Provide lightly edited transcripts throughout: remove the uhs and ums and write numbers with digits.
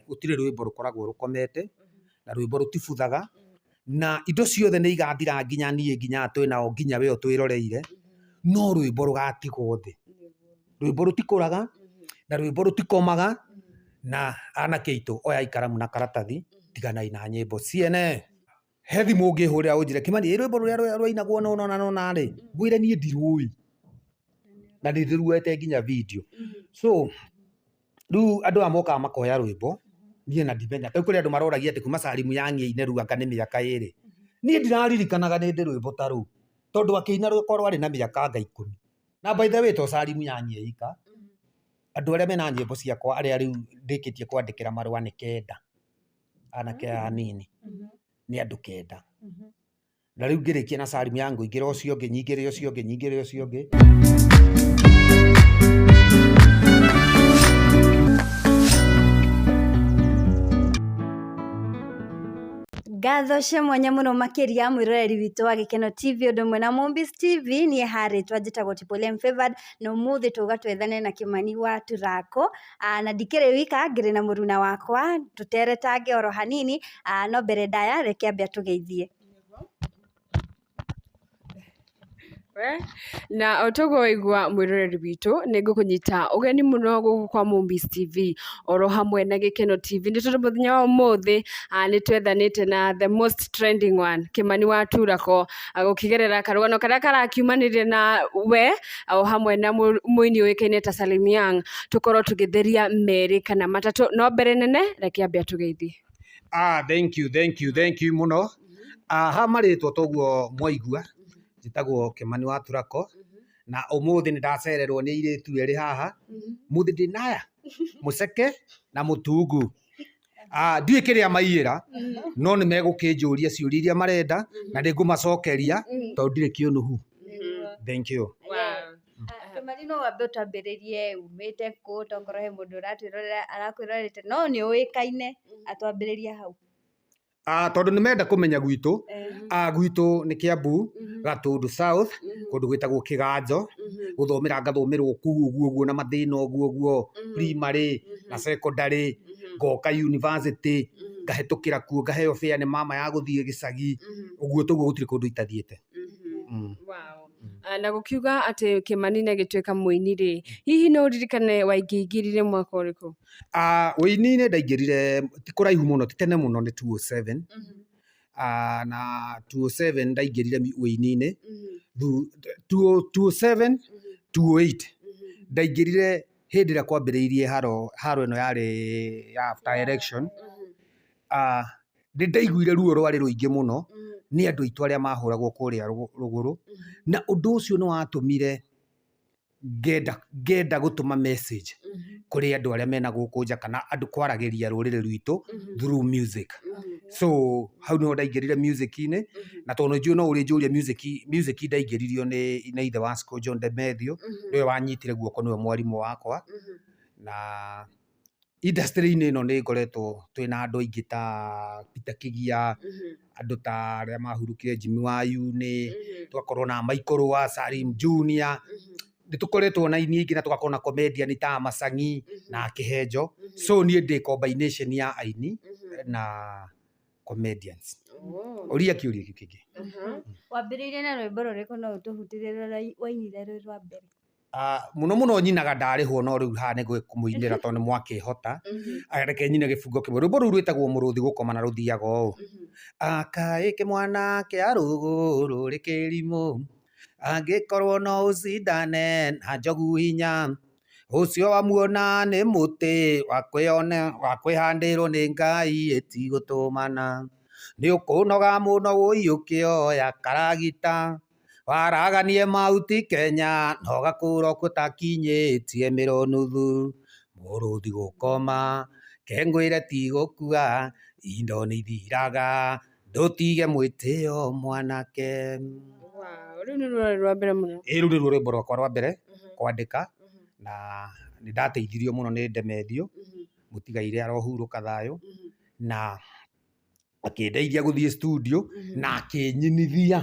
gutire rwimbo rukoragwo rukomete na rwimbo rutibuthaga na indo ciothe nĩ igathira nginya niĩ nginya twĩnao nginya we twĩroreire no rwimbo rugatigwo thĩ rwimbo rutikũraga na rwimbo rutikomaga na anake aitũ oya ikaramu na karatathi tiganai na nyĩmbo ciene he thimũ ũngĩhũrĩra ũnjĩre Kimani rwimbo rũrĩa rwainagwo nona rĩ ngwĩre niĩ ndirũĩ na ndĩruete nginya video so rĩu andũ aya mokaga makoya rwimbo niĩ na ndimenya rĩu kũrĩ andũ maroragia atĩ kuma Salimu Yang'ie-inĩ rĩu anga nĩ mĩaka ĩrĩ niĩ ndiraririkanaga nĩ ndĩ rwimbo ta rũu tondũ akĩina rũkorwo arĩ na mĩaka anga 10 na by the way to Salimu Yang'ie ika andũ arĩa mena nyĩmbo ciakwa arĩa rĩu ndĩkĩtie kwandĩkĩra marũa nĩ 9 anake anini nĩ andũ 9 na rĩu ngĩrĩkia na Salimu Yang'ie ingĩra ũcio ũngĩ nyingĩre ũcio ũngĩ nyingĩre ũcio ũngĩ Ngatho cia mwanya muno makiria mwiroreri witũ wa Gĩkeno TV ũndũ ũmwe na Movies TV niĩ harĩtwa njĩtagwo Triple M Favored na ũmũthĩ tũgatwethane na Kimani wa Turako na ndikĩrĩ wika ngĩrĩ na mũruna wakwa tũteretange oro hanini no mbere ndaya reke ambia tũgeithie na otogoigwa mwiroreri witũ nĩngũkũnyita ũgeni mũno gũkũ kwa Movies TV oro hamwe na Gĩkeno TV nĩ tondũ mũthenya wa ũmũthĩ nĩ twethanĩte na the most trending one Kimani wa Turako gũkĩgerera karũgano karĩa karakiumanĩire na we o hamwe na mũini ũĩkaine ta Salim Young tũkorwo tũgĩtheria merĩ kana matatũ no mbere nene reke ambia tũgeithie thank you mũno ha marĩtwo toguo mwaigua njĩtagwo Kimani wa Turako na ũmũthĩ nĩ ndacererwo nĩ airĩtu erĩ haha mũthĩ ndĩnaya mũceke na mũtungu ndiũĩ kĩrĩa maiyĩra no nĩ megũkĩnjũria ciũria iria marenda na nĩngũmacokeria tondũ ndirĩ kĩũnũhu thank you Kimani no wambe ũtambĩrĩrie umĩte kũ tokorwo he mũndũ arakwĩrorete no nĩ ũĩkaine atwambĩrĩria hau tondũ nĩ menda kũmenya gwitũ nĩ Kiambu Gatũndũ South kũndũ gwĩtagwo Kĩganjo gũthomera ngathomerwo kũu ũguo na mathĩna ũguo primary na secondary ngoka university ngahĩtũkĩra kuo ngaheo fare nĩ mama ya gũthiĩ gĩcagi ũguo toguo gũtirĩ kũndũ itathiĩte na gũkiuga atĩ Kimani nĩ agĩtuĩka mũini rĩ hihi no ũririkane waingĩingĩrire mwaka ũrĩkũ ũini-inĩ ndaingĩrire ti kũraihu mũno ti tene mũno nĩ 2007 na 2007 ndaingĩrire ũini-inĩ 2007 2008 ndaingĩrire hĩndĩ ĩrĩa kwambĩrĩirie haro ĩno yarĩ ya after election nĩ ndaiguire ruo rwarĩ rũingĩ mũno nĩ andũ aitũ arĩa mahũragwo kũrĩa rũgũrũ na ũndũ ũcio nĩ watũmire ngenda gũtũma message kũrĩ andũ arĩa mena gũkũ nja kana andũ kwaragĩria rũrĩrĩ rwitũ through music so hau nĩho ndaingĩrire music-inĩ na tondũ njũĩ no ũrĩ njũria music ndaingĩririo nĩ ithe wa Sco John Demethio nĩwe wanyitire guoko nĩwe mwarimũ wakwa na industry-inĩ ĩno nĩ ngoretwo twĩna andũ aingĩ ta Peter Kĩgia andũ ta arĩa mahurũkire Jimmy Wayune twakorwo na Michael wa Salim Junior nĩ tũkoretwo na ini ingĩ na tũgakorwo na comedian ta Macang'i na Kĩhenjo so niĩ ndĩ combination ya aini na comedians ũria kĩũria gĩkĩ kĩngĩ wambĩrĩirie na rwĩmbo rũrĩkũ no ũtũhutĩrie rũrĩa wainire rwĩ rwa mbere mũno nyinaga ndarĩhwo no rĩu haha nĩ kũmũinĩra tondũ nĩ mwakĩhota reke nyine gĩbungo kĩmwe rwĩmbo rũu rwĩtagwo mũrũthi gũkoma na rũthiaga ũũ akaĩ kĩmwana kĩa rũgũrũ rĩ kĩrimũ angĩkorwo no ũcindane na njogu hinya ũcio wamuona nĩ mũtĩ wa kwĩhandĩrwo nĩ Ngai ĩtigũtũmana nĩ ũkũnoga mũno ũiyũkĩoya karagita waraganie mauti Kenya no gakũra gũtakinyĩtie mĩronuthu mũrũthi gũkoma kengwĩre ti gũkua indo nĩ ithiraga ndũtige mwĩtĩo mwanake rĩu nĩ rwa mbere mũno rĩu nĩ rwĩmbo rwakwa rwa mbere kwandĩka na nĩ ndateithirio mũno nĩ Demethio mũtigaire arohurũka thayũ na akĩndeithia gũthiĩ studio na akĩnyinithia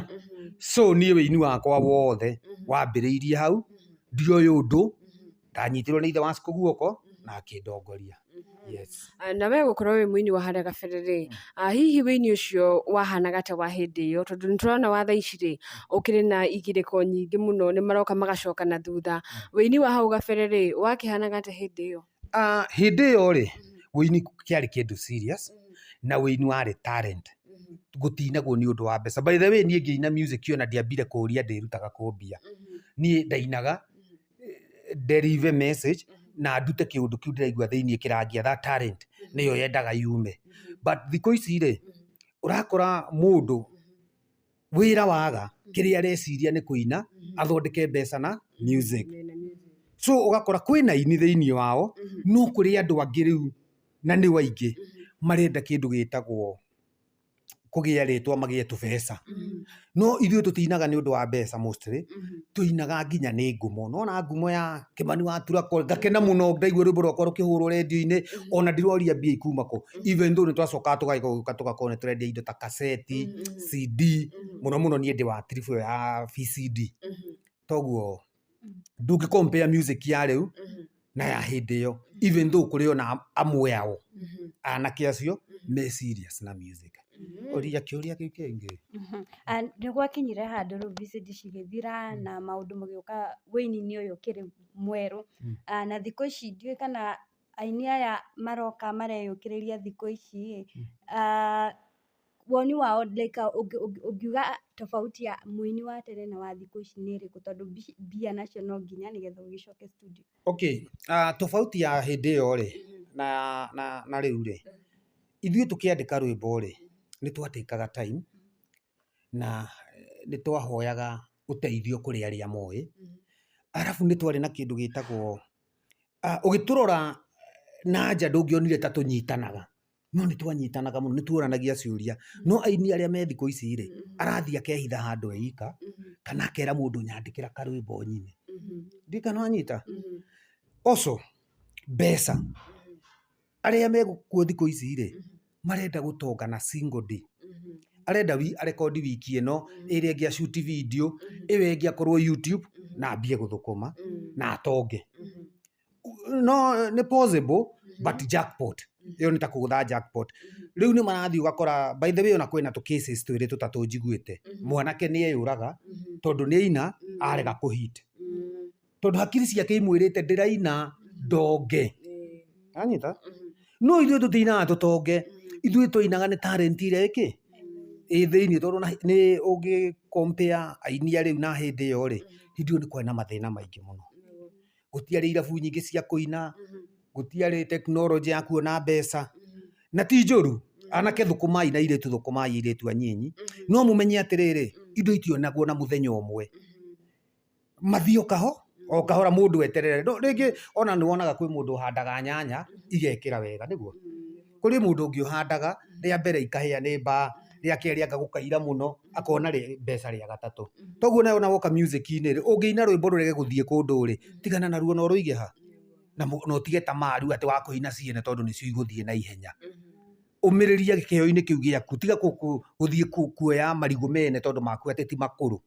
so niĩ wĩini wakwa wothe wambĩrĩirie hau ndioĩ ũndũ ndanyitirwo nĩ ithe wa Sco guoko na akĩndongoria Yes. Na we gukorwo wi muini wa haria gabere ri hihi wini ucio wahanaga ta wa hindi iyo tondu niturona wa thaa ici ri ukiri na igiriko nyingi muno ni maroka magacoka na thutha wini wa hau gabere ri wakihanaga ta hindi iyo Hindi iyo ri wini kiari kindu serious na wini wari talent gutinagwo ni undu wa mbeca. By the way nie ngiina music ona ndiambire kuria ndirutaga kumbia nie ndainaga deliver message na ndute kiundu kiu ndiraigua thiini kirangia that talent niyo yendaga yume. But thiko ici ri urakora mundu wira waga kiria areciria ni kuina athondeke mbeca na music. So ugakora kwina ini thiini wao no kuri andu angi riu na ni waingi marenda kindu gitagwo kugia ritwa magie tubeca. No ithuĩ tutinaga ni undu wa mbeca mostly tuinaga nginya ni ngumo. Nona ngumo ya Kimani wa Turako ngakena muno ndaigua rwimbo rwakwa rukihurwo radio-ini ona ndiroria mbia ikuma ko. Even though nitwacoka tugakorwo ni turendia indo ta cassette, CD muno muno nie ndi wa trifu ya VCD. Toguo ndungi compare music ya riu na ya hindi iyo, even though kuri ona amwe ao anake acio me serious na music. Oria kiuria kiu kingi nĩ gwakinyire handũ rĩu VCD cigĩthira na maũndũ magĩũka wĩini-inĩ ũyũ ũkĩrĩ mwerũ na thikũ ici ndiũĩ kana aini aya maroka mareyũkĩrĩria thikũ ici woni wao like ũngiuga tofauti ya mũini wa tene na wa thikũ ici nĩ ĩrĩkũ tondũ mbia nacio no nginya nĩgetha ũgĩcoke studio. Okay, tofauti ya hindi iyo ri na riu ri ithuĩ tukiandika rwimbo ri ni twatikaga time na ni twahoyaga uteithio kuri aria moe. Arafu ni twari na kindu gitagwo ugiturora na nja ndungionire ta tunyitanaga no ni twanyitanaga muno, ni tuoranagia ciuria. No aini aria me thiko ici ri arathia kehitha handu eika kana akera mundu nyandikira karwimbo nyine ndika no anyita also mbeca aria me gukuo thiko ici ri marenda gutonga na single day. Arenda arekondi wiki ino iria ingi shoot video iwe ingi akorwo YouTube na ambie guthukuma na atonge. No ni possible but jackpot iyo ni ta kugutha jackpot. Riu ni marathi ugakora by the way ona kwina tu cases twiri tutatu njiguite mwanake ni eyuraga tondu ni aina arega kuhit tondu hakiri ciake imwirite ndiraina ndonge anyita. No ithuĩ tutinaga tutonge, ithuĩ tuinaga ni talent iria iki thiini tondu ni ungi compare aini riu na hindi iyo ri hindi iyo ni kwena mathina maingi muno. Gutiari irabu nyingi cia kuina, gutiari technology ya kuona mbeca na ti njuru. Anake thukumai na iretu thukumai iretu anyinyi no mumenye atiriri indo itionagwo na muthenya umwe mathio kaho o kahora mundu eterere. No ringi ona ni wonaga kwi mundu uhandaga nyanya igekira wega niguo. Kuri mundu ungi uhandaga ria mbere ikahia ni mbaa ria keri akagukaira muno akona ri mbeca ria gatatu. Toguo nayo na woka music-ini ri ungiina rwimbo rurege guthie kundu ri tigana na ruo no ruige ha na no tige tamaru ati wa kuina ciene tondu nicio iguthie na ihenya. Umiriria gikeo-ini kiu giaku tiga guthie kuoya marigu mene tondu maku ati ti makuru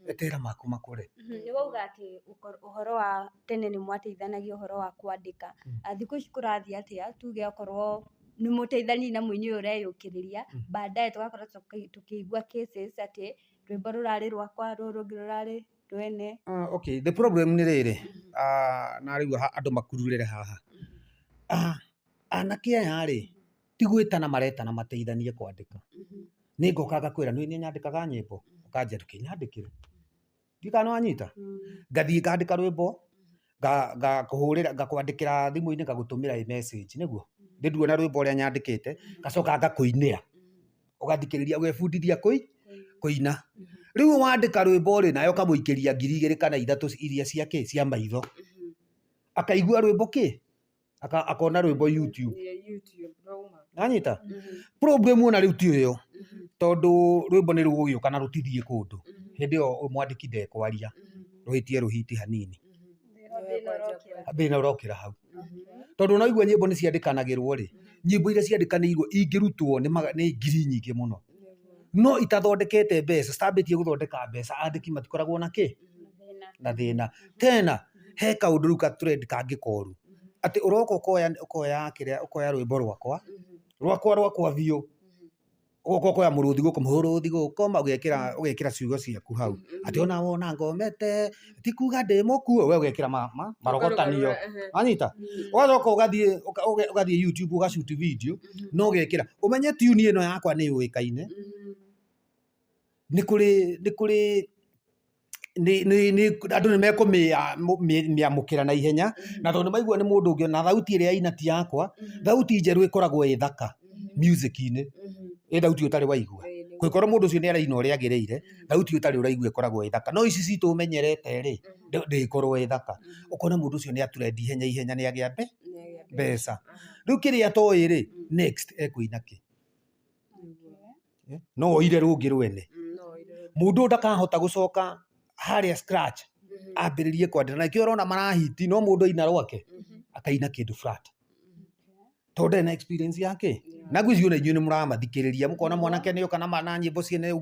etera maku makure. Ni wauga ati uhoro wa tene ni mwateithanagia uhoro wa kuandika thikũ ici kũrathiĩ atia tuge okorwo ni muteithani na muini uyu ureyũkĩrĩria baadaye tugakorwo tukĩigua cases ati rwimbo rurari rwakwa rũrũ rurari rwene. Okay, the problem ni riri na riu andu makururire haha anake aya ri tigwitana maretana mateithanie kwandika. Ni ngoka ngakwira ni nyandikaga nyimbo ukanjia tukinyandikire ndikano anyita ngathie ngandika rwimbo ngakuhurira ngakwandikira thimu-ini ngagutumira message niguo ndinduona rwimbo uria nyandikite ngacoka ngakuinira ugathikiriria ugefundithia kuina. Riu wandika rwimbo ri nayo kamuikiria 2,000 kana 3 iria ciake cia maitho akaigua rwimbo ki akona rwimbo YouTube anyita. Problem ona riu ti uyo tondu rwimbo ni rugugiuka na rutithie kundu hindi yo mwandiki ndekwaria ruhitie ruhiti hanini thina urokira hau tondu no igua nyimbo ni ciandikanagirwo ri nyimbo iria ciandikanirwo ingirutwo ni ngiri nyingi muno no itathondekete mbeca citambitie guthondeka mbeca andiki matikoragwo na ki na thina tena he kaundu riu ka trend kangikoru ati uroka ukoya rwimbo rwakwa biũ ugokoya muruthi guko ugekira ciugo ciaku hau ati ona wona ngomete ti kuga ndi mukuo we ugekira marogotanio anyita ugacoka ugathie YouTube ugashoot video no ugekira umenye tune ino yakwa ni uikaine ni kuri andu ni mekumĩamũkĩra na ihenya na tondu maigua ni mundu ungi na thauti iria ina ti yakwa thauti njeru ikoragwo i thaka music-inĩ thauti utari waigua kwikorwo mundu ucio ni araina uria agiriire thauti utari uraigua ikoragwo i thaka no ici citu umenyerete ri ndikorwo i thaka ukona mundu ucio ni atrendi ihenya ni agia mbeca riu kiria toi ri next ekuina ki no oire rungi rwene mundu ndakahota gucoka haria scratch ambiririe kwandira na kio urona marahiti no mundu aina rwake akaina kindu flat tondu na experience yake na ngwici ona inyuĩ nĩ mũramathikĩrĩria mũkona mwanake nĩ oka na nyĩmbo ciene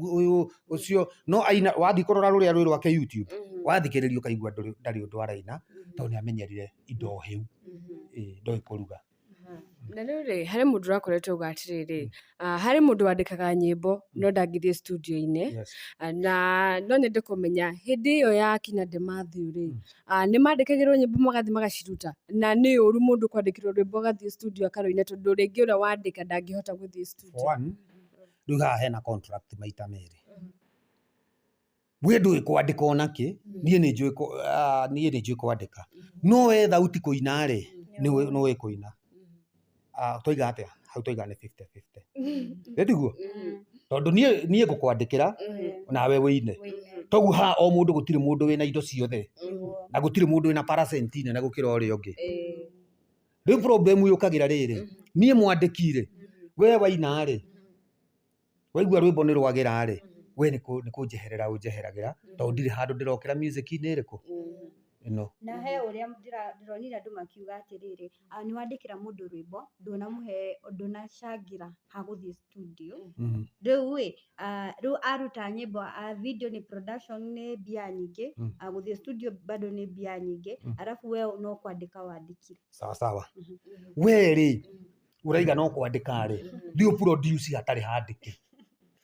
ũcio no aina wathi kũrora rũrĩa rwĩ rwake YouTube wathikĩrĩria ũkaigua ndarĩ ũndũ araina tondũ nĩ amenyerire indo hĩu ndoĩ kũruga na rĩu rĩ harĩ mũndũ ũrakoretwo uga atĩrĩrĩ harĩ mũndũ wandĩkaga nyĩmbo no ndangĩthiĩ studio-inĩ na no nyende kũmenya hĩndĩ ĩyo ya kinya Ndemathio rĩ nĩ mandĩkagĩrwo nyĩmbo magathiĩ magaciruta na nĩ ũru mũndũ kwandĩkĩrwo rwĩmbo agathiĩ studio akarũina tondũ rĩngĩ ũrĩa wandĩka ndangĩhota gũthiĩ studio. Rĩu haha hena contract maita merĩ we ndũĩ kwandĩka onakĩ niĩ nĩ njũĩ kwandĩka no we thauti kũina rĩ nĩ kũina twiga atia hau twiga ni 50-50 ndiguo tondu nie ngukwandikira nawe wine togu ha o mundu gutire mundu wina indo ciothe na gutire mundu wina parasentine na gukira uri ungi riu problem yukagira riri nie mwandikire we waina ri waigua rwimbo ni rwagira ri we ni kunjeherera unjeheragira tondu ndiri handu ndirokira music ni iriku ino na he uria ndironira andu makiuga atiriri ni wandikira mundu rwimbo ndunacangira ha guthie studio riu aruta nyimbo video ni production ni mbia nyingi guthie studio bado ni mbia nyingi alafu we no kwandika wandikire sawa we ri uraiga no kwandika ri ndio produce hatari handike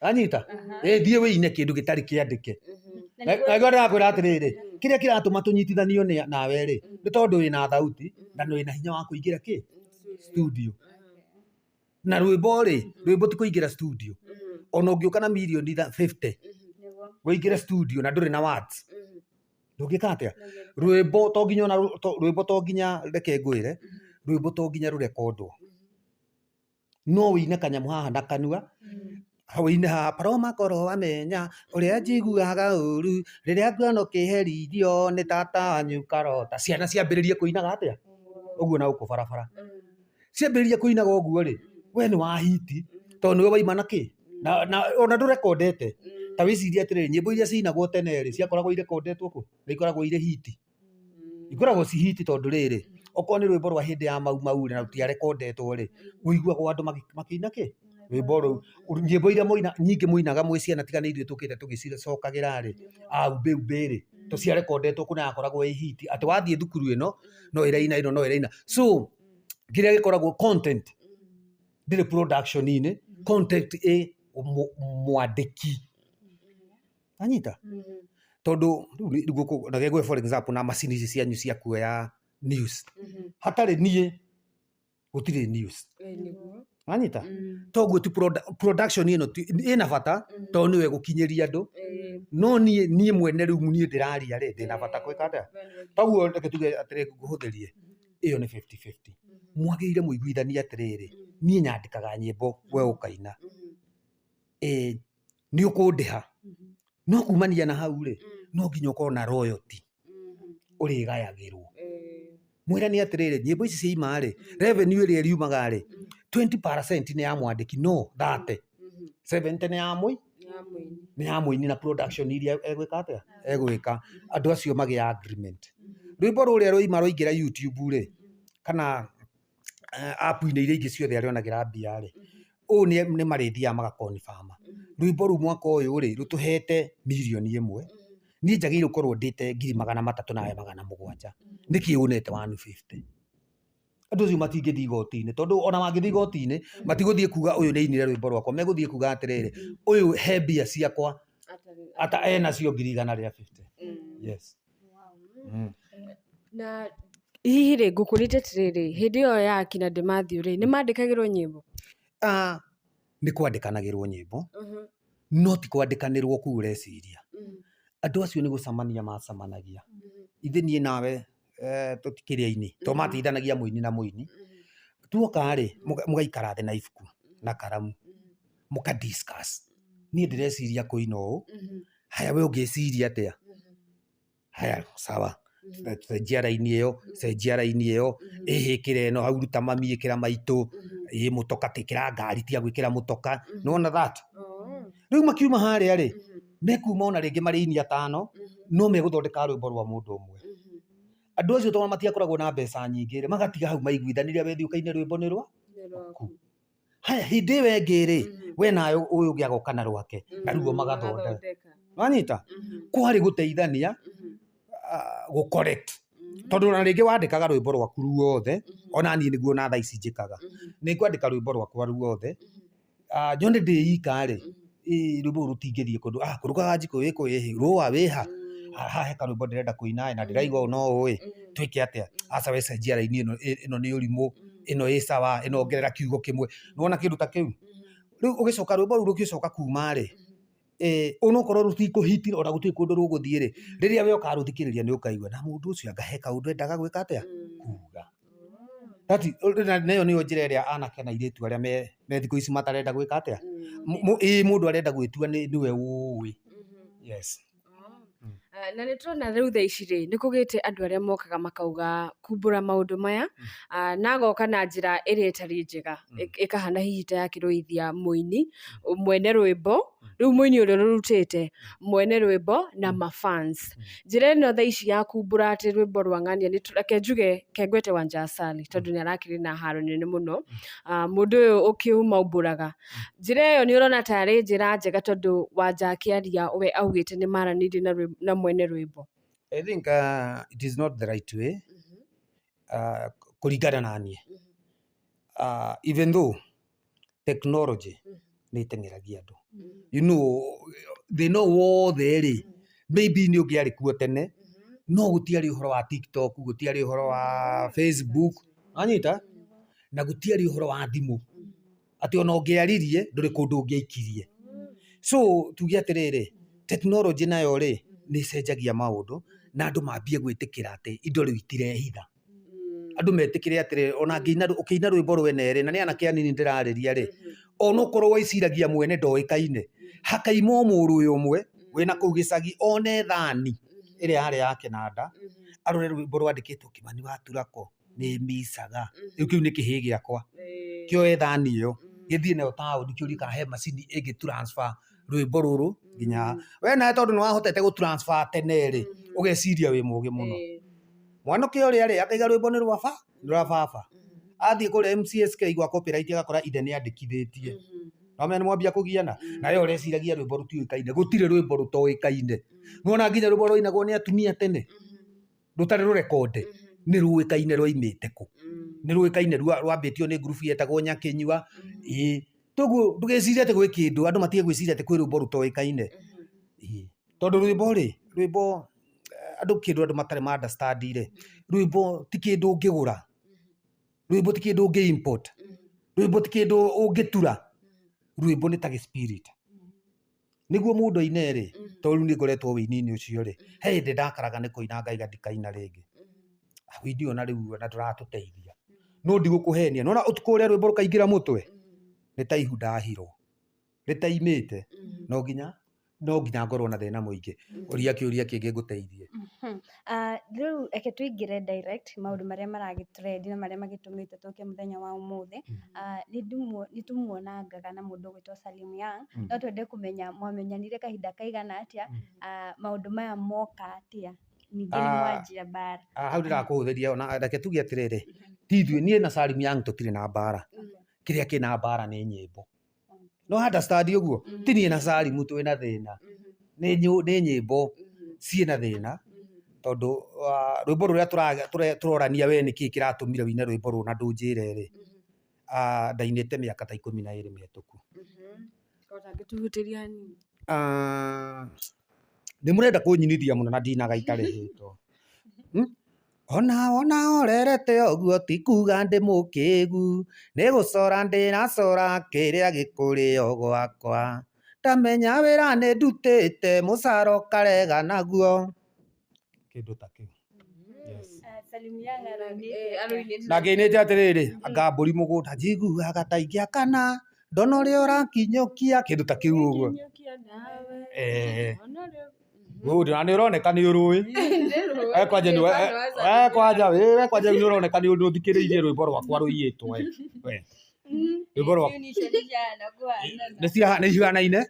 anyita thie wine kindu gitari kiandike na ngora kwira atiriri kiria kiratuma tunyitithanio nawe ri ni tondu wina thauti na wina hinya wa kuingira ki studio na rwimbo ti kuingira studio ona ungiuka na milioni 50 wiingire studio na nduri na words ndungika atia rwimbo to nginya reke ngwire rwimbo to nginya rurekondwo no wine kanyamu haha na kanua hawine ha paroma koro wamenya uria njiguaga uru riria nguona ukiheririo ni tata nyukarota ciana ciambiririe kuinaga atia uguo na uko barabara ciambiririe kuinaga uguo ri we ni wahiti tondu we waima na ki na ona ndurekondete ta wiciria atiriri nyimbo iria ciinagwo tene ri ciakoragwo irekondetwo ku ikoragwo ire hiti ikoragwo ci hiti tondu riri okorwo ni rwimbo rwa hindi ya mau ri na rutiarekondetwo ri uiguagwo andu makiina ki rwimbo ru nyimbo iria nyingi muinaga mwi ciana tigana ithuĩ tukite tugicicokagira ri umbe ri tuciarekondetwo kuna yakoragwo i hiti ati wathie thukuru ino no iraina so kiria gikoragwo content ndire production ine content mwandiki anyita tondu guku na gegwe for example na macini ici cianyu cia kuoya news hatari nie gutire news anyita toguo ti production ino ina bata tondu niwe gukinyeria andu no nie mwene riu nie ndiraria ri ndina bata gwika atia toguo reke tuge atire nguhuthirie iyo ni 50-50 mwagirire muiguithania atiriri nie nyandikaga nyimbo we ukaina ni ukundiha no kumania na hau ri no nginya ukorwo na royalty urigayagirwo mwirani atiriri nyimbo ici ciaima ri revenue iria riumaga ri 20% ni ya mwandiki no 70 ni ya muini na production iria egwika atia egwika andu acio magia agreement rwimbo ruria rũima rũingĩra YouTube ri kana app-inĩ iria ingĩ ciothe arionagira mbia ri nĩ marĩthia magakonfirm rwimbo rũu mwaka ũyũ ri rũtũhete milioni 1 niĩ njagĩrĩirwo gũkorwo ndĩte 300,000 nawe 700,000 nĩkĩ ũnete 150 andũ acio matingĩthiĩ igoti-inĩ tondũ ona mangĩthiĩ igoti-inĩ matigũthiĩ kuga ũyũ nĩ ainire rwĩmbo rwakwa, megũthiĩ kuga atĩrĩrĩ ũyũ he mbia ciakwa ata enacio 150. Yes. Na hihi rĩ ngũkũrĩte atĩrĩrĩ, hĩndĩ ĩyo ya akina Demathew rĩ nĩ mandĩkagĩrwo nyĩmbo? Nĩ kwandĩkanagĩrwo nyĩmbo no ti kwandĩkanĩrwo kuu ũreciria. Andũ acio nĩ gũcamania macamanagia. Ithe niĩ nawe tũtikĩrĩ-aini to mateithanagia mũini na mũini. Tuoka rĩ mũgaikara thĩ na ibuku na karamu mũka discuss. Niĩ ndĩreciria kũina ũũ, haya we ũngĩciria atĩa? Haya sawa, cenjia raini ĩyo ĩhĩkĩra ĩno hau ruta mami ĩkĩra maitũ, mũtoka tĩkĩra ngari tia gwĩkĩra mũtoka. Nĩwona that? Rĩu makiuma harĩa rĩ mekuma ona rĩngĩ marĩ aini 5 no megũthondeka rwĩmbo rwa mũndũ ũmwe. Andũ acio tondũ matiakoragwo na mbeca nyingĩ rĩ magatiga hau maiguithanĩria wethi ũkaine rwĩmbo nĩ rwaku. Haya hĩndĩ ĩyo ĩngĩ rĩ we nawe ũyũ ũngĩ agoka na rwake na ruo magathondeka. Wanyita? Kwarĩ gũteithania gũ correct. Tondũ na rĩngĩ wandĩkaga rwĩmbo rwaku ruothe, ona niĩ nĩguo na thaa ici njĩkaga. Nĩ kwandĩka rwĩmbo rwakwa ruothe nyone ndĩika rĩ rwĩmbo rutingĩthiĩ kũndũ kũrugaga njiko wĩkũ rũa wĩha hahe karwĩmbo ndĩrenda kũina na ndĩraigua no ũĩ twĩke atĩa, aca we cenjia raini ĩno nĩ ũrimũ, ĩno ĩ sawa, ĩno ongerera kiugo kĩmwe. Nĩwona kĩndũ ta kĩu? Rĩu ũgĩcoka rwĩmbo rũu rũgĩcoka kuma rĩ onokorwo rũtikũhiti ona gũtirĩ kũndũ rũgũthiĩ rĩ, rĩrĩa we ũkarũthikĩrĩria nĩ ũkaigua na mũndũ ũcio anga he kaũndũ endaga gwĩka atĩa kuga. Nayo nĩyo njĩra ĩrĩa anake na airĩtu arĩa me thikũ ici matarenda gwĩka atĩa, mũndũ arenda gwĩtua nĩwe ũĩ. Yes. Na nĩ tũrona rĩu thaa ici rĩ nĩ kũgĩte andũ arĩa mokaga makauga kumbũra maũndũ maya na agoka na njĩra ĩrĩa ĩtarĩ njega ĩkahana hihi ta ya kĩrũithia mũini mwene rwĩmbo, rĩu mũini ũrĩa ũrũrutĩte mwene rwĩmbo na mafans. Njĩra ĩno thaa ici ya kumbũra atĩ rwĩmbo rwa ng'ania nĩ reke njuge Kengwete Wanja Asali tondũ nĩ arakĩrĩ na haro nene mũno, mũndũ ũyũ ũkĩumaumbũraga. Njĩra ĩyo nĩ ũrona ta arĩ njĩra njega tondũ Wanja akĩaria we augĩte nĩ maranĩirie na mwene rwĩmbo? I think it is not the right way kũringana na niĩ. Even though technology nĩ ĩteng'eragia andũ, you know thĩna wothe rĩ maybe nĩ ũngĩarĩ kuo tene no gũtiarĩ ũhoro wa TikTok, gũtiarĩ ũhoro wa Facebook, wanyita, na gũtiarĩ ũhoro wa thimũ atĩ ona ũngĩaririe ndũrĩ kũndũ ũngĩaikirie. So tuge atĩrĩrĩ technology nayo rĩ nĩ ĩcenjagia maũndũ na andũ mambie gwĩtĩkĩra atĩ indo rĩu itirehitha. Andũ metĩkĩre atĩrĩrĩ ona ũkĩina rwĩmbo rwene rĩ na nĩ anake anini ndĩrarĩria rĩ onokorwo waiciragia mwene ndoĩkaine hakaima mũrũĩ ũmwe wĩna kũu gĩcagi one thani ĩrĩa yarĩ ya kĩnanda arore rwĩmbo rwandĩkĩtwo Kĩmani wa Turako nĩ micaga. Rĩu kĩu nĩ kĩhĩ gĩakwa kĩoe thani ĩyo gĩthiĩ nayo taũni kĩũrie kana he macini ĩngĩ transfer rwĩmbo rũrũ nginya we nawe tondũ nĩ wahotete gũ transfer tene rĩ ũgeciria wĩ mũgĩ mũno. Mwanake ũrĩa rĩ akaiga rwĩmbo nĩ rwa baba athiĩ kũrĩa MCSK gwa copyright agakora ithe nĩ andĩkithĩtie no nĩ mwambia kũgiana nawe ũreciragia rwĩmbo rũtiũĩkaine. Gũtirĩ rwĩmbo rũtoĩkaine. Nĩwona nginya rwĩmbo rũinagwo nĩ atumia tene rũtarĩ rũrekonde nĩ rũĩkaine rwoimĩte kũ, nĩ rũĩkaine rwambĩtio nĩ ngurubu yetagwo Nyakĩnyua. Toguo ndũgecirie atĩ gwĩ kĩndũ andũ matige gwĩciria atĩ kwĩ rwĩmbo rũtoĩkaine tondũ rwĩmbo andũ kĩndũ andũ matarĩ ma understand rĩ rwĩmbo ti kĩndũ ũngĩgũra, rwĩmbo ti kĩndũ ũngĩ import, rwĩmbo ti kĩndũ ũngĩtura, rwĩmbo nĩ ta spirit. Nĩguo mũndũ aine rĩ tondũ nĩ ngoretwo wĩini-inĩ ũcio rĩ he hĩndĩ ndakaraga nĩ kũina ngaiga ndikaina rĩngĩ wĩini ona rĩu ona ndũratũteithia no ndigũkũhenia. Nona ũtukũ ũrĩa rwĩmbo rũkaingĩra mũtwe nĩ ta ihu ndahirwo rĩtaimĩte no nginya ngorwo na thĩna mũingĩ. Ũria kĩũria kĩngĩ ngũteithie. Rĩu eke tũingĩre direct maũndũ marĩa maragĩtrend na marĩa magĩtũmĩte tũke mũthenya wa ũmũthĩ. Nĩ tũmuonangaga na mũndũ ũgwĩtwo Salim Young no twende kũmenya mwamenyanire kahinda kaigana atĩa, maũndũ maya moka atĩa, ningĩ nĩ mwanjia mbara. Hau ndĩrakũhũthĩria ona reke tuge atĩrĩrĩ ti ithuĩ niĩ na Salim Young tũtirĩ na mbara, kĩrĩa kĩna mbara nĩ nyĩmbo. No understand ũguo ti niĩ na Salim twĩna thĩna, nĩ nyĩmbo ciĩna thĩna tondu rwimbo ruria turorania we niki kiratumire wine rwimbo ru na ndunjire ri ndainite miaka ta 12 mihituku kota ngituhutiria ni ni murenda kunyinithia muno na ndinaga itarihitwo ona orerete oguo ti kuga ndi mukigu ni gucora ndinacora kiria gikurio gwakwa ndamenya wira ni ndutite mucaro karega naguo kindu ta kiu na nginite atiriri anga mburi mugunda njiguaga ta ingiakana ndona uria urakinyukia kindu ta kiu uguo na nä å roneka nä å rå ä kwanja nä å roneka nä å thikä rä irie rwä mbo rwakwa rå iyä two nä cihanaine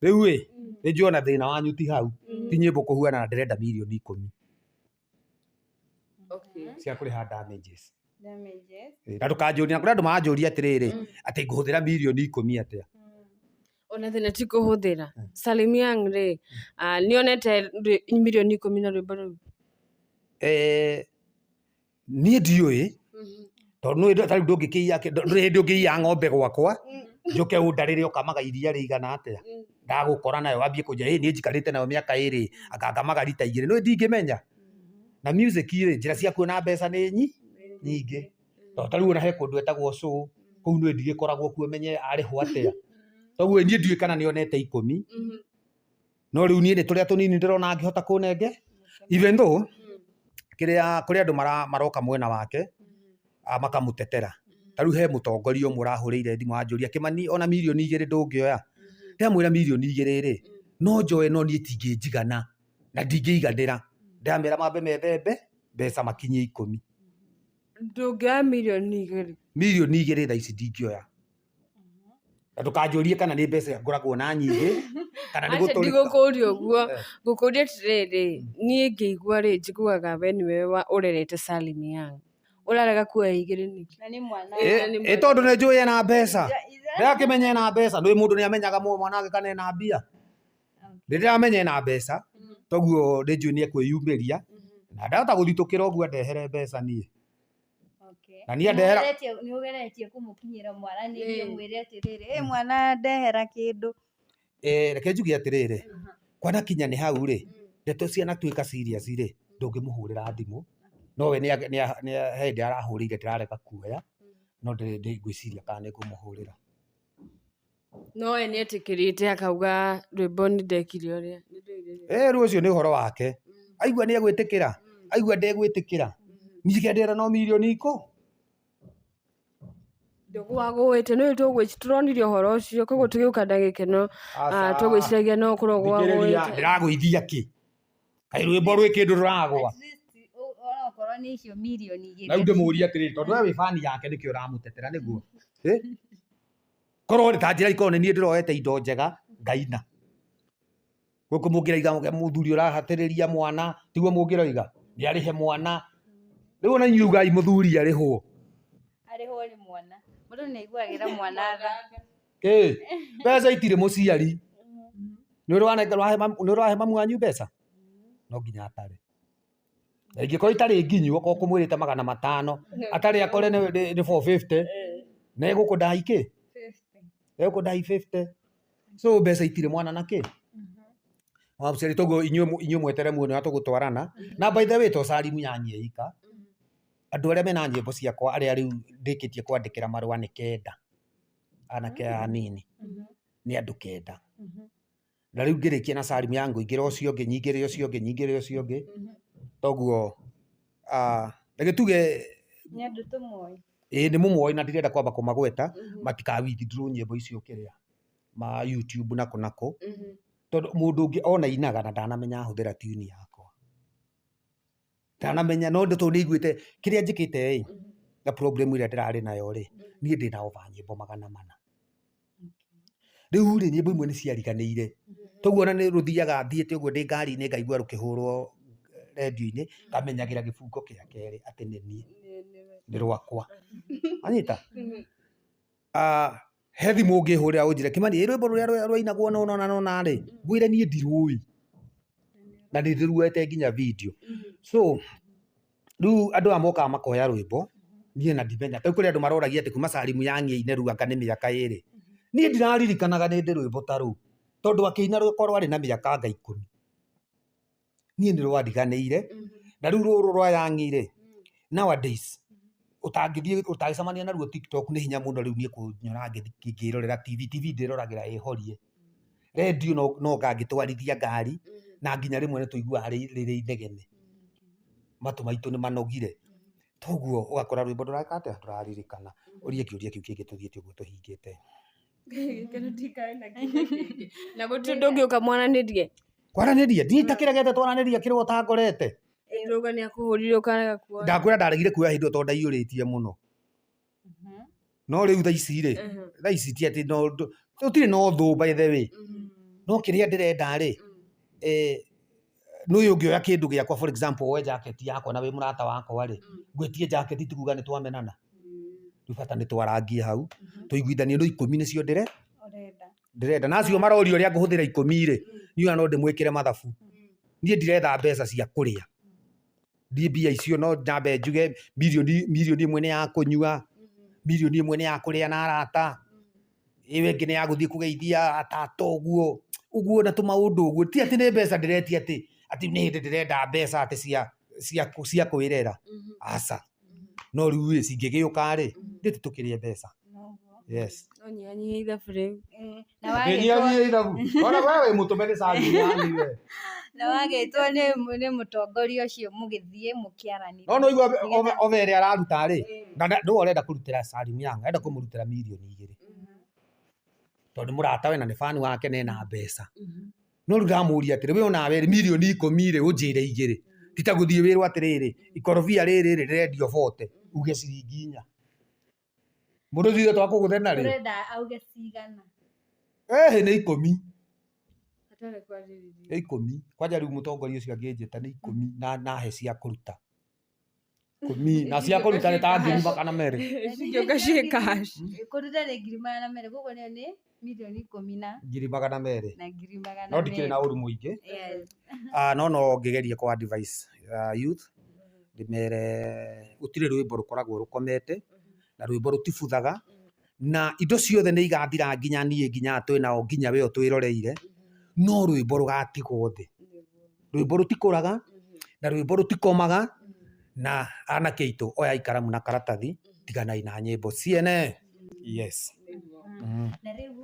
rä u nä njuona thä na wanyu ti hau ti nyä mbo kå huana na ndärenda mirioni 10 cia kå rä ha damages na ndå kanjå ria kå rä andå maranjå ria atä rä rä atä ngå hå thä ra mirioni 10 atä ona thina ti kuhuthira Salim Young ri ni onete mirioni 10 na rwimbo ru ni ndiui tondu ndu tari ndungiia ng'ombe gwakwa njuke undarire ukamaga iria rigana atia ndagukora nayo wambie kunja ni njikarite nayo miaka 2 akangamaga rita 2 no ndingimenya na music ri njira cia kuona mbeca ni nyingi to tari una he kundu etagwo show kuu no ndigikoragwo kuo menye ariho atia toguo nie ndiui kana nionete 10 no riu nie ni turia tunini ndirona angihota kunenge even though kiria kuri andu maroka mwena wake makamutetera tariu he mutongoria umwe urahurire thimu anjuria Kimani ona mirioni 2 ndungioya ndamwira mirioni 2 ri no njoe no nie tinginjigana na ndingiiganira ndamira mambe mebembe mbeca makinye 10 ndungioya mirioni 2 thaa ici ndingioya ndukanjurie kana ni mbeca ngoragwo na nyingi kana ni guturika ndigukuria uguo ngukuria tiriri nie ngigua ri njiguaga we niwe urerete Salim Young urarega kuoya 2 niki na ni mwana tondu ni njui ena mbeca rä akimenya ena mbeca ndå må ndå nä amenyaga mwanake kana ena mbia rä rä amenya ena mbeca toguo nä njui nä ekwä ria na ndahota gå thitå kä ra å guo ndehere mbeca niä na niä ndehera nä å geretie kå må kinyä ra mwaranä mwä re atä rä rä mwana ndehera kä ndå reke njuge atä rä rä kwanakinya nä hau rä ndeto ciana tuä ka rä ndå ngä må hå rä ra thimå no we he ndä arahå rä ire ndä rarega kuoya no ngwä ciria kana nä ngå må hå rä ra no we nä etä kä rä te akauga rwimbo nä ndekire å rä a rä u å cio nä å horo wake aigua nä egwä tä kä ra aigua ndegwä tä kä ra ningä ndera no mirioni 10 ndågwagåä nä tågwä tåronirie å horo å cio koguo tå gä å ka ndagä keno tågwä ciragia no kå rogwagwä ndä ragå ithia kä kaä rwä mbo rwä kä ndå rå ragwa okorwo nä icio mirioni 2 na ndä må ria atä rä tondå we wä bani yake nä kä o ramå tetera nä guo korwo nä ta njä ra ikorwo nä niä ndä roete indo njega ngaina gå kå må ngä raiga må thuri å rahatä rä ria mwana tiguo må ngä roiga nä arä he mwana rä u ona inyuä ugai må thuri arä hwo nä mwana må ndå nä aiguagä ra mwana mbeca itirä må ciari nä å rahe mamu wanyu mbeca no nginya atarä ingä korwo itarä nginyu okorwo kå mwä rä te 500 atarä akore nä 450 na egå kå ndai kä egå kå ndai 50 so mbeca itirä mwana na kä wabucari toguo inyuä mwetere muone wa tå gå twarana na by the way to Salim Young eika andå arä a mena nyämbo ciakwa arä a rä u ndä kä tie kwandä kä ra marå nä kenda anake anini nä andå kenda na rä u ngä rä kia na Salim Young ngå ingä ra å cio ngä nyingä rä å cio ngä nyingä rä å cio ngä toguo reke tuge nä andå tå moä nä må moä na ndirenda kwamba kå magweta matikawithindrå nyämbo icio kä rä a ma YouTube nakå tondå må ndå å ngä ona inaga na ndanamenya ahå thä ra tuni yakwa ndanamenya no ndå tå nä iguä te kä rä a njä kä te na problem ä rä a ndä rarä nayo rä niä ndä na ova nyämbo 400 rä u rä nyämbo imwe nä ciariganä ire toguo ona nä rå thiaga thiä te å guo ndä ngari-inä ngaigua rå kä hå rwo redio-inä ngamenyagä ra gä bungo kä a kerä atä nä niä nä rwakwa anyita he thimå ngä hå rä ra å njire Kimani rwä mbo rå rä a rwainagwo nona rä ngwä re niä ndirå na nĩ ndĩruete nginya video. So rĩu andũ aya mokaga makoya rwĩmbo niĩ na ndimenya ta kũrĩ andũ maroragia atĩ kuma Salimu Yang ine rĩu anga nĩ mĩaka ĩrĩ. Niĩ ndiraririkanaga nĩ ndĩ rwĩmbo ta rũu tondũ akĩina rwĩmbo rwarĩ na mĩaka anga 10. Niĩ nĩ rwandiganĩire na rĩu rũrũ rwa Yang rĩ nowadays ũtangĩthiĩ ũtagĩcemania naruo TikTok nĩ hinya mũno rĩu niĩ kũnyora ngĩrorera TV ndĩroragĩra ĩhorie. Radio no ngangĩtwarithia ngari na nginya rĩmwe nĩ tũiguaga rĩrĩ inegene. Matũ maitũ nĩ manogire. Toguo ũgakora rwĩmbo ndũreka atĩa ndũraririkana. Ũrie kĩũria kĩu kĩngĩ tũthiĩte ũguo tũhingĩte. Na gũtirĩ ndũngĩũka mwaranĩrie. Kwaranĩria ndiĩ takĩregete twaranĩria kĩrĩa ũtangorete. Rũga nĩ akũhũrire ũkarega kuoya. Ndakwĩra ndaregire kuoya hĩndĩ tondũ ndaiyũrĩtie mũno. No rĩu thaa ici rĩ thaa ici ti atĩ no tũtirĩ no thũ by the way. No kĩrĩa ndĩrenda rĩ nũyũ ũngĩoya kĩndũ gĩakwa for example woe jacket yakwa na wĩ mũrata wakwa rĩ ngwĩtie jacket tikuga nĩ twamenana. Rĩu bata nĩ twarangie hau tũiguithanie no 10 nĩcio ndĩrenda na acio marorio ũrĩa ngũhũthĩra 10 rĩ niĩ no ndĩmwĩkĩre mathabu. Niĩ ndiretha mbeca cia kũrĩa. Ndiĩ mbia icio no nyambe njuge mirioni ĩmwe nĩ ya kũnyua, mirioni ĩmwe nĩ ya kũrĩa na arata, ĩyo ĩngĩ nĩ ya gũthiĩ kũgeithia atata ũguo na tũmaũndũ ũguo. Ti atĩ nĩ mbeca ndĩretia atĩ nĩ hĩndĩ ndĩrenda mbeca atĩ cia kwĩrera. Aca. No rĩu rĩ cingĩgĩũka rĩ ndĩ tũkĩrĩe mbeca. Yes. No nyihanyihia ithabu rĩu. Nyihanyihia ithabu. Ona wewe mũtũme nĩ Salimu Yang we. Na wagĩtwo nĩ mũtongoria ũcio mũgĩthiĩ mũkĩaranĩria. No igua overe araruta rĩ ndũ arenda kũrutĩra Salimu Yang arenda kũmũrutĩra mirioni 2. Tondũ mũrata we na nĩ fan wake na mbeca. No rĩu ndamũria atĩrĩ we onawe mirioni 10 rĩ ũnjĩre 2. Tita gũthiĩ wĩrwo atĩrĩrĩ ikorobia rĩrĩ rĩrendio 40 uge ciringi 4. Mũndũ thire twakũgũthena rĩ. Ũrenda auge cigana. Nĩ 10. Hatarĩ kwarĩrĩria. 10. Kwanja rĩu mũtongoria ũcio angĩnjĩta nĩ 10 na he cia kũruta. 10 na cia kũruta nĩ ta 200,000. Cingĩũka ciĩ cash. Kũruta nĩ 200,000 koguo nĩ mirioni 10 na 200,000. na 200,000. No ndikĩrĩ na ũru mũingĩ. Yes. No ngĩgerie kwa advice youth ndĩmere gũtirĩ rwĩmbo rũkoragwo rũkomete na rwĩmbo rũtibuthaga na indo ciothe nĩ igathira nginya niĩ nginya twĩnao nginya we twĩroreire no rwĩmbo rũgatigwo thĩ. Rwĩmbo rũtikũraga na rwĩmbo rũtikomaga na anake aitũ oya ikaramu na karatathi tiganai na nyĩmbo ciene. Yes. Na rĩu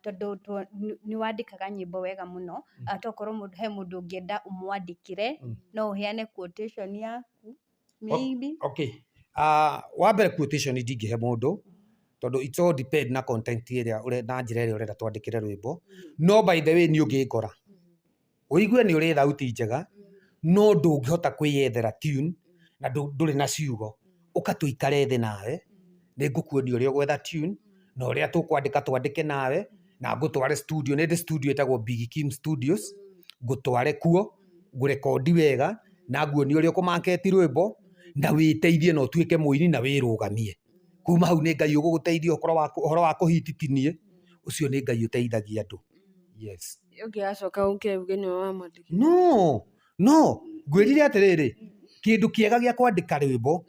tondũ nĩ wandĩkaga nyĩmbo wega mũno tokorwo he mũndũ ũngĩenda ũmwandĩkĩre no ũheane quotation yaku maybe. Okay. Wa mbere quotation ndingĩhe mũndũ tondũ it's all depend na content ĩrĩa na njĩra ĩrĩa ũrenda twandĩkĩre rwĩmbo. No by the way niĩ ũngĩngora ũigue nĩ ũrĩ thauti njega no ndũngĩhota kwĩyethera tune na ndũrĩ na ciugo ũka tũikare thĩ nawe nĩ ngũkuonia ũrĩa ũgwetha tune na ũrĩa tũkwandĩka twandĩke nawe na ngũtware studio. Nĩ ndĩ studio ĩtagwo Big Kim Studios ngũtware kuo ngũrekondi wega na nguonia ũrĩa ũkũmaketi rwĩmbo na wĩteithie na ũtuĩke mũini na wĩrũgamie. Kuma hau nĩ Ngai ũgũgũteithia ũhoro wa kũhititinie ũcio nĩ Ngai ũteithagia andũ. Yes. Ũngĩgacoka ũke uge nĩ wamwandĩkire. No ngwĩrire atĩrĩrĩ kĩndũ kĩega gĩa kwandĩka rwĩmbo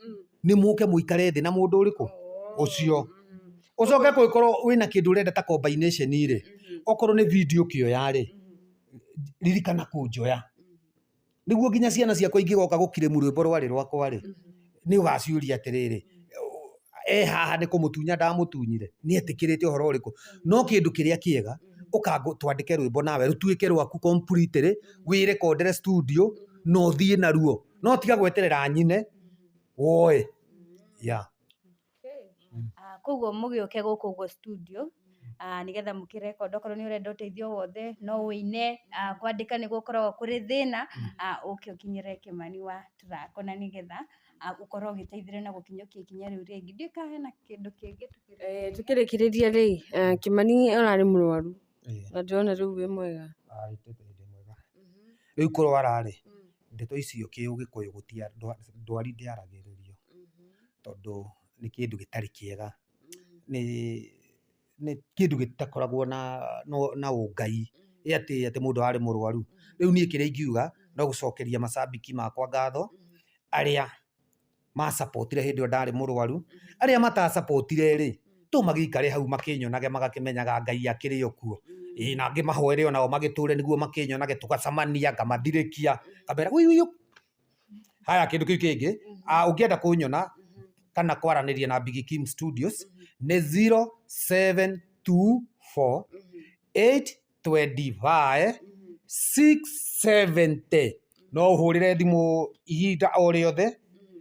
nĩ mũke mũikare thĩ na mũndũ ũrĩkũ ũcio ũcoke gũkorwo wĩna kĩndũ ũrenda ta combination rĩ okorwo nĩ video kĩoya rĩ ririkana kũnjoya nĩguo nginya ciana ciakwa ingĩgoka gũkirĩmu rwĩmbo rwarĩ rwakwa rĩ nĩ ũgaciũria atĩrĩrĩ haha nĩ kũmũtunya ndamũtunyire nĩ etĩkĩrĩte ũhoro ũrĩkũ. No kĩndũ kĩrĩa kĩega twandĩke rwĩmbo nawe rũtuĩke rwaku completely wĩrekondere studio no thiĩ naruo no tiga gweterera nyine woe. Koguo mũgĩũke gũkũ ũguo studio nĩgetha mũkĩrekondi okorwo nĩ ũrenda ũteithio wothe no wĩine kwandĩka nĩguo ũkoragwo kũrĩ thĩna ũke ũkinyĩre Kĩmani wa Tũrakũ na nĩgetha ũkorwo ũgĩteithĩrĩria na gũkinyũkia ikinya rĩu rĩngĩ. Ndiũĩ kana hena kĩndũ kĩngĩ tũkĩrĩkĩrĩria rĩ Kĩmani ararĩ mũrwaru na ndĩrona rĩu wĩ mwega. Rĩu kũrwara rĩ ndeto icio kĩũgĩkũyũ ndwari ndĩaragĩrĩrio tondũ nĩ kĩndũ gĩtarĩ kĩega nĩ kĩndũ gĩtakoragwo na ũngai ati mundu ari murwaru riu nie kiria ingiuga no gucokeria macambiki makwa ngatho aria ma supportire hindi o ndari murwaru aria mata supportire ri tu magikare hau makinyonage magakimenyaga Ngai akiri o kuo na ngimahoere onao magiture niguo makinyonage tugacamania ngamathirikia kamera haya kindu kiu kingi ungienda kunyona kana kwaraniria na Big Kim Studios ni 0724 825 670 no uhurire thimu ihinda o riothe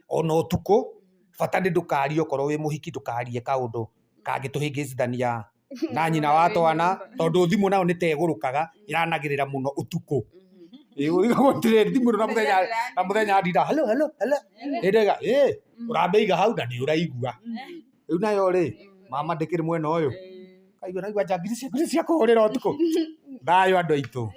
ona utuku bata ndi ndukarie okorwo wi muhiki ndukarie kaundu kangituhingicithania na nyina wa twana tondu thimu nao nitegurukaga iranagirira muno utuku gutire thimu na muthenya ndira hello ndega urambeiga hau na ni uraigua riu nayo ri mama ndikiri mwena uyu kaigua naigua njangiri cia kuhurira utuku thayo andu aitu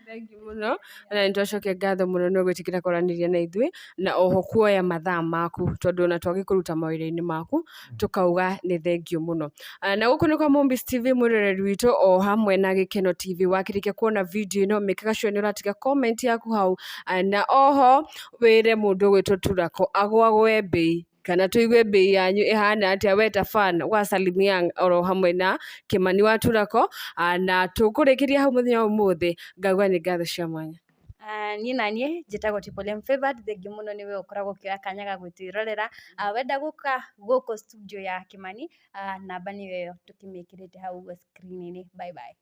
Thank you muno na nitwacokia ngatho muno no gwitikira kwaraniria na ithui na oho kuoya mathaa maku tondu na twagikuruta mawira-ini maku tukauga ni thank you muno na guku ni kwa Mombis TV mwiroreri witu o hamwe na Gikeno TV wakirikia kuona video ino mikaga sure ni uratiga comment yaku hau na oho wire mundu gwitwo Turako agwagwe bei kana tuigue bei yanyu ihana atia weta fan wa Salimiang oro hamwe na Kimani wa Turako na tukurikiria hau muthenya umuthi ngagwa ni ngatho cia mwanya niĩ naniĩ njĩtagwo Tipolem Favored thengiũ mũno nĩwe ũkoragwo ũkĩoya kanya ga gwĩtwĩrorera wenda gũka gũkũ studio ya Kimani namba nĩyo ĩyo tũkĩmĩkĩrĩte hau screen-inĩ bye bye